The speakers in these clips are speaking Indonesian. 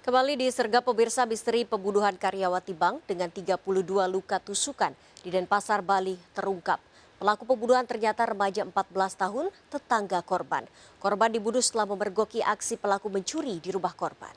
Kembali disergap pemirsa misteri pembunuhan karyawati bank dengan 32 luka tusukan di Denpasar, Bali terungkap. Pelaku pembunuhan ternyata remaja 14 tahun, tetangga korban. Korban dibunuh setelah memergoki aksi pelaku mencuri di rumah korban.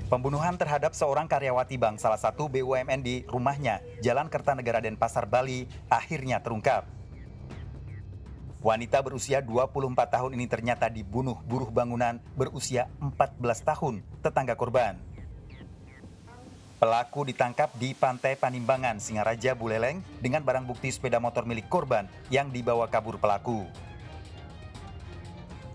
Pembunuhan terhadap seorang karyawati bank salah satu BUMN di rumahnya, Jalan Kertanegara Denpasar, Bali, akhirnya terungkap. Wanita berusia 24 tahun ini ternyata dibunuh buruh bangunan berusia 14 tahun, tetangga korban. Pelaku ditangkap di Pantai Panimbangan, Singaraja, Buleleng dengan barang bukti sepeda motor milik korban yang dibawa kabur pelaku.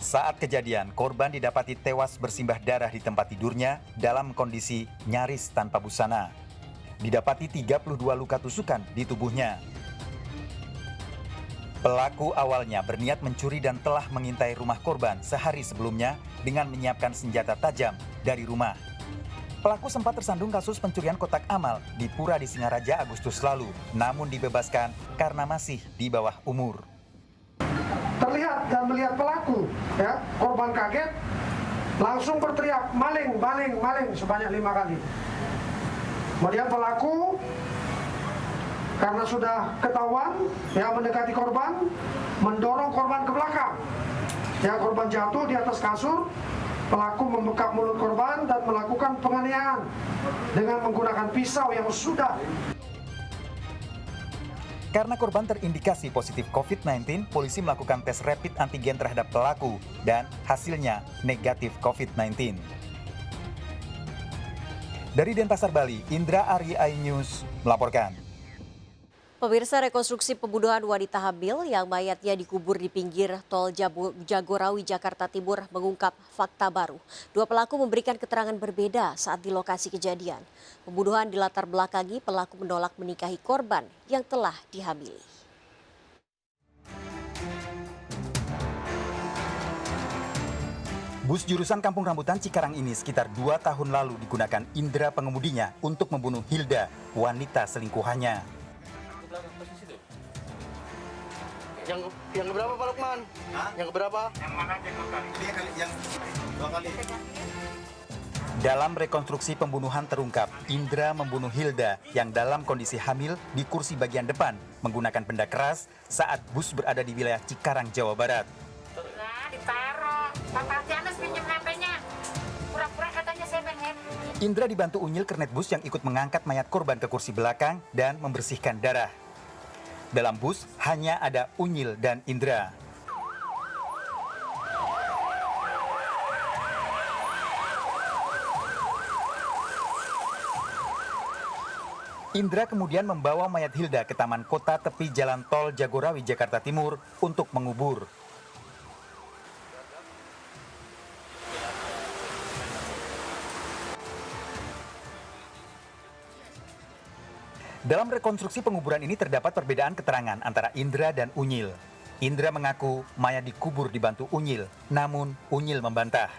Saat kejadian, korban didapati tewas bersimbah darah di tempat tidurnya dalam kondisi nyaris tanpa busana. Didapati 32 luka tusukan di tubuhnya. Pelaku awalnya berniat mencuri dan telah mengintai rumah korban sehari sebelumnya dengan menyiapkan senjata tajam dari rumah. Pelaku sempat tersandung kasus pencurian kotak amal di Pura di Singaraja Agustus lalu, namun dibebaskan karena masih di bawah umur. Terlihat dan melihat pelaku, ya, korban kaget, langsung berteriak maling, maling, maling sebanyak 5 kali. Kemudian pelaku karena sudah ketahuan, ya, mendekati korban, mendorong korban ke belakang. Ya, korban jatuh di atas kasur, pelaku membekap mulut korban dan melakukan penganiayaan dengan menggunakan pisau yang sudah. Karena korban terindikasi positif COVID-19, polisi melakukan tes rapid antigen terhadap pelaku dan hasilnya negatif COVID-19. Dari Denpasar, Bali, Indra Ari iNews melaporkan. Pemirsa, rekonstruksi pembunuhan wanita hamil yang mayatnya dikubur di pinggir tol Jagorawi, Jakarta Timur mengungkap fakta baru. Dua pelaku memberikan keterangan berbeda saat di lokasi kejadian. Pembunuhan dilatar belakangi pelaku menolak menikahi korban yang telah dihamili. Bus jurusan Kampung Rambutan Cikarang ini sekitar 2 tahun lalu digunakan Indra pengemudinya untuk membunuh Hilda, wanita selingkuhannya. Yang keberapa Pak Lukman? Hah? Yang keberapa? Yang mana yang 2 kali? Yang 2 kali. Dalam rekonstruksi pembunuhan terungkap, Indra membunuh Hilda yang dalam kondisi hamil di kursi bagian depan menggunakan benda keras saat bus berada di wilayah Cikarang, Jawa Barat. Nah, ditaruh. Papa Tianus pinjam HP-nya. Pura-pura katanya saya main HP. Indra dibantu Unyil kernet bus yang ikut mengangkat mayat korban ke kursi belakang dan membersihkan darah. Dalam bus hanya ada Unyil dan Indra. Indra kemudian membawa mayat Hilda ke taman kota tepi jalan tol Jagorawi, Jakarta Timur untuk mengubur. Dalam rekonstruksi penguburan ini terdapat perbedaan keterangan antara Indra dan Unyil. Indra mengaku mayat dikubur dibantu Unyil, namun Unyil membantah.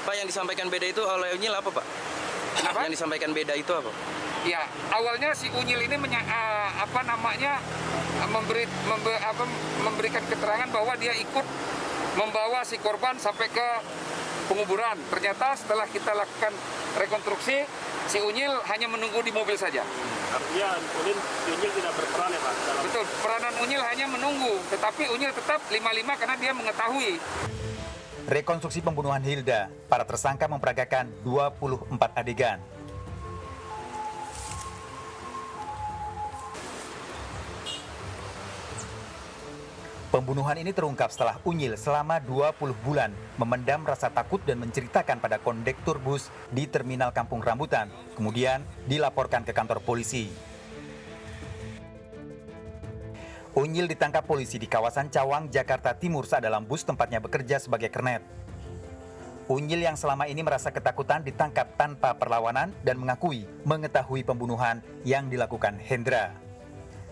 Pak, yang disampaikan beda itu oleh Unyil apa Pak? Apa? Yang disampaikan beda itu apa? Ya, awalnya si Unyil ini memberikan keterangan bahwa dia ikut membawa si korban sampai ke penguburan. Ternyata setelah kita lakukan rekonstruksi, si Unyil hanya menunggu di mobil saja. Artinya Unyil tidak berperan ya Pak? Betul, peranan Unyil hanya menunggu, tetapi Unyil tetap 55 karena dia mengetahui. Rekonstruksi pembunuhan Hilda, para tersangka memperagakan 24 adegan. Pembunuhan ini terungkap setelah Unyil selama 20 bulan memendam rasa takut dan menceritakan pada kondektur bus di Terminal Kampung Rambutan, kemudian dilaporkan ke kantor polisi. Unyil ditangkap polisi di kawasan Cawang, Jakarta Timur saat dalam bus tempatnya bekerja sebagai kernet. Unyil yang selama ini merasa ketakutan ditangkap tanpa perlawanan dan mengakui mengetahui pembunuhan yang dilakukan Hendra.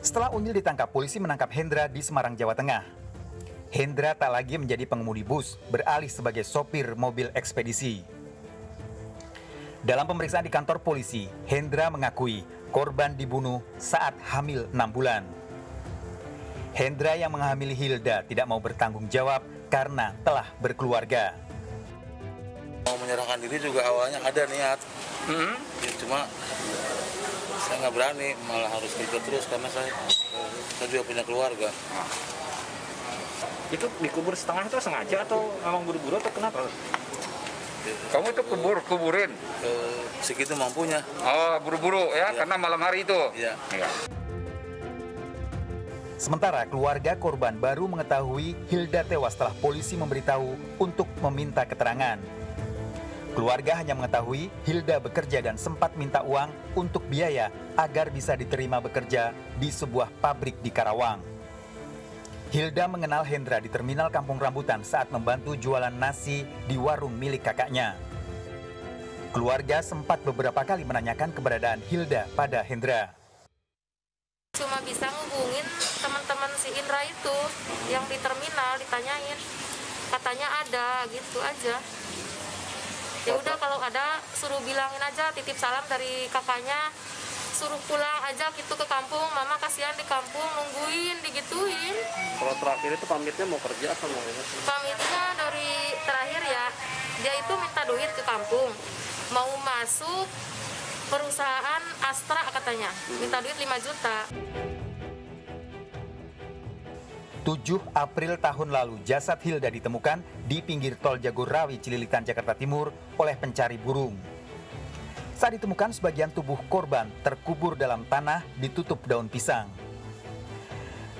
Setelah Unyil ditangkap, polisi menangkap Hendra di Semarang, Jawa Tengah. Hendra tak lagi menjadi pengemudi bus, beralih sebagai sopir mobil ekspedisi. Dalam pemeriksaan di kantor polisi, Hendra mengakui Korban dibunuh saat hamil 6 bulan. Hendra yang menghamili Hilda tidak mau bertanggung jawab karena telah berkeluarga. Mau menyerahkan diri juga awalnya ada niat. Ya, cuma saya nggak berani, malah harus ikut terus karena saya juga punya keluarga. Itu dikubur setengah itu sengaja atau memang buru-buru atau kenapa? Kamu itu kuburin? Segitu mampunya. Oh, buru-buru ya, karena malam hari itu? Iya. Ya. Sementara keluarga korban baru mengetahui Hilda tewas setelah polisi memberitahu untuk meminta keterangan. Keluarga hanya mengetahui Hilda bekerja dan sempat minta uang untuk biaya agar bisa diterima bekerja di sebuah pabrik di Karawang. Hilda mengenal Hendra di terminal Kampung Rambutan saat membantu jualan nasi di warung milik kakaknya. Keluarga sempat beberapa kali menanyakan keberadaan Hilda pada Hendra. Cuma bisa ngubungin teman-teman si Indra itu yang di terminal, ditanyain, katanya ada, gitu aja. Ya udah kalau ada suruh bilangin aja, titip salam dari kakaknya, suruh pulang aja gitu ke kampung, mama kasihan di kampung nungguin, digituin. Kalau terakhir itu pamitnya mau kerja atau mau ini? Pamitnya dari terakhir ya, dia itu minta duit ke kampung, mau masuk perusahaan Astra katanya, minta duit 5 juta. 7 April tahun lalu, jasad Hilda ditemukan di pinggir tol Jagorawi, Cililitan, Jakarta Timur oleh pencari burung. Saat ditemukan, sebagian tubuh korban terkubur dalam tanah ditutup daun pisang.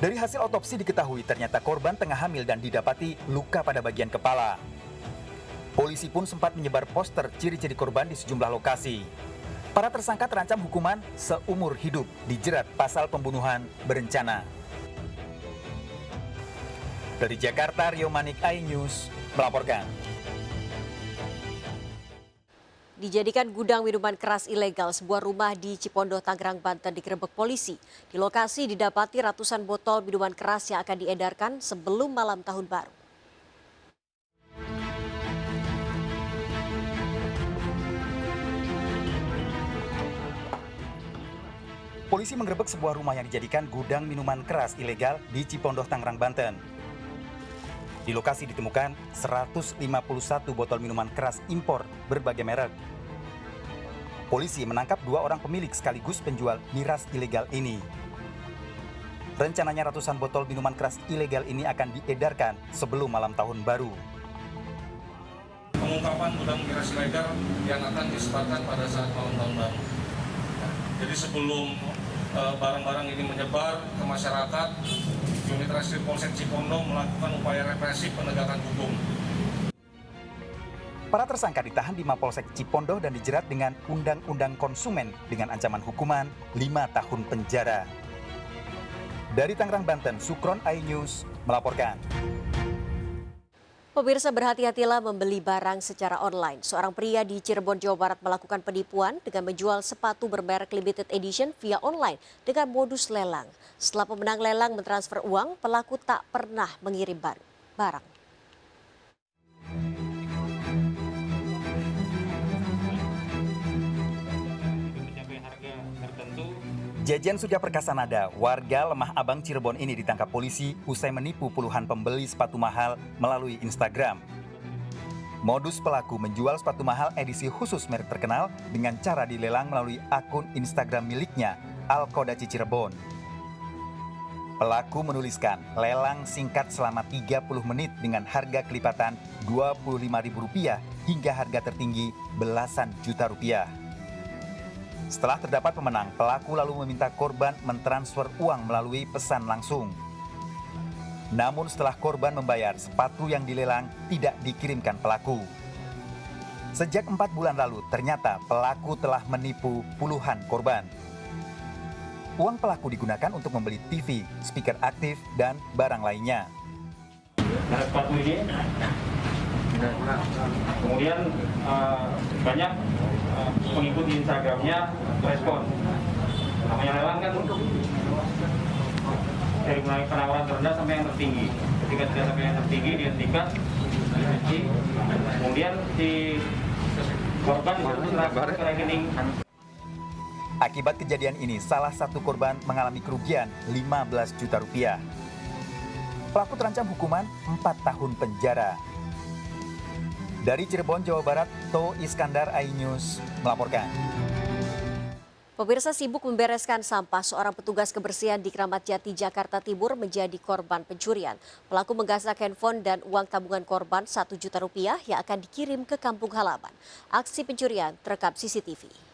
Dari hasil otopsi diketahui ternyata korban tengah hamil dan didapati luka pada bagian kepala. Polisi pun sempat menyebar poster ciri-ciri korban di sejumlah lokasi. Para tersangka terancam hukuman seumur hidup dijerat pasal pembunuhan berencana. Dari Jakarta, Rio Manik, iNews melaporkan. Dijadikan gudang minuman keras ilegal, sebuah rumah di Cipondoh, Tangerang, Banten digerebek polisi. Di lokasi didapati ratusan botol minuman keras yang akan diedarkan sebelum malam tahun baru. Polisi menggerebek sebuah rumah yang dijadikan gudang minuman keras ilegal di Cipondoh, Tangerang, Banten. Di lokasi ditemukan 151 botol minuman keras impor berbagai merek. Polisi menangkap 2 orang pemilik sekaligus penjual miras ilegal ini. Rencananya ratusan botol minuman keras ilegal ini akan diedarkan sebelum malam tahun baru. Pengungkapan gudang miras ilegal yang akan disebarkan pada saat malam tahun baru. Jadi sebelum barang-barang ini menyebar ke masyarakat, Unit Reskrim Polsek Cipondoh melakukan upaya represif penegakan hukum. Para tersangka ditahan di Mapolsek Cipondoh dan dijerat dengan Undang-Undang Konsumen dengan ancaman hukuman 5 tahun penjara. Dari Tangerang, Banten, Sukron, iNews melaporkan. Pemirsa, berhati-hatilah membeli barang secara online. Seorang pria di Cirebon, Jawa Barat melakukan penipuan dengan menjual sepatu bermerek limited edition via online dengan modus lelang. Setelah pemenang lelang mentransfer uang, pelaku tak pernah mengirim barang. Jajan Surya Perkasa Nada, warga Lemah Abang, Cirebon ini ditangkap polisi usai menipu puluhan pembeli sepatu mahal melalui Instagram. Modus pelaku menjual sepatu mahal edisi khusus merek terkenal dengan cara dilelang melalui akun Instagram miliknya, Al-Kodaci Cirebon. Pelaku menuliskan lelang singkat selama 30 menit dengan harga kelipatan Rp25.000 hingga harga tertinggi belasan juta rupiah. Setelah terdapat pemenang, pelaku lalu meminta korban mentransfer uang melalui pesan langsung. Namun setelah korban membayar, sepatu yang dilelang tidak dikirimkan pelaku. Sejak 4 bulan lalu, ternyata pelaku telah menipu puluhan korban. Uang pelaku digunakan untuk membeli TV, speaker aktif, dan barang lainnya. Sepatu ini, kemudian banyak pengikut di Instagramnya respon. Namanya lelang kan dari mulai penawaran terendah sampai yang tertinggi. Ketika sudah sampai yang tertinggi dihentikan, kemudian si korban itu transfer ke rekening. Akibat kejadian ini, salah satu korban mengalami kerugian 15 juta rupiah. Pelaku terancam hukuman 4 tahun penjara. Dari Cirebon, Jawa Barat, To Iskandar, iNews melaporkan. Pemirsa, sibuk membereskan sampah, seorang petugas kebersihan di Kramat Jati, Jakarta Timur menjadi korban pencurian. Pelaku menggasak handphone dan uang tabungan korban 1 juta rupiah yang akan dikirim ke kampung halaman. Aksi pencurian terekam CCTV.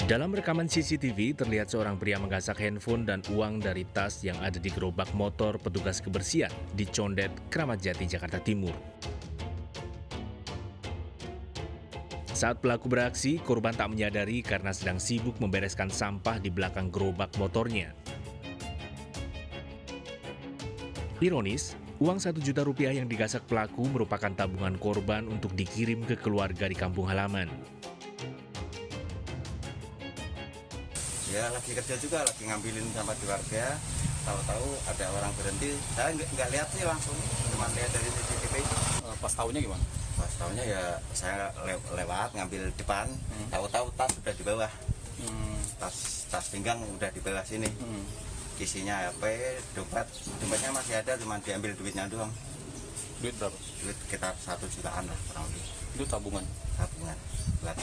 Dalam rekaman CCTV, terlihat seorang pria menggasak handphone dan uang dari tas yang ada di gerobak motor petugas kebersihan di Condet, Kramat Jati, Jakarta Timur. Saat pelaku beraksi, korban tak menyadari karena sedang sibuk membereskan sampah di belakang gerobak motornya. Ironis, uang 1 juta rupiah yang digasak pelaku merupakan tabungan korban untuk dikirim ke keluarga di kampung halaman. Ya lagi kerja juga, lagi ngambilin sampah di warga. Tahu-tahu ada orang berhenti, saya nggak lihat sih langsung, cuma lihat dari CCTV. Pas tahunya gimana? Pas tahunya ya saya lewat ngambil depan, tahu-tahu tas sudah di bawah. Tas pinggang udah di bawah sini. Isinya HP, dompetnya masih ada, cuma diambil duitnya doang. Duit berapa? Duit sekitar 1 jutaan lah kurang lebih. Itu tabungan? Tabungan buat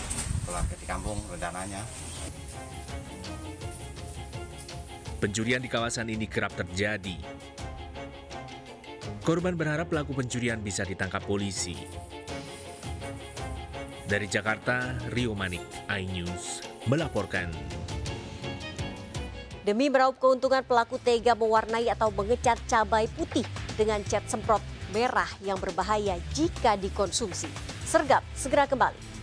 keluarga di kampung rencananya. Pencurian di kawasan ini kerap terjadi. Korban berharap pelaku pencurian bisa ditangkap polisi. Dari Jakarta, Rio Manik, iNews melaporkan. Demi meraup keuntungan, pelaku tega mewarnai atau mengecat cabai putih dengan cat semprot merah yang berbahaya jika dikonsumsi. Sergap segera kembali.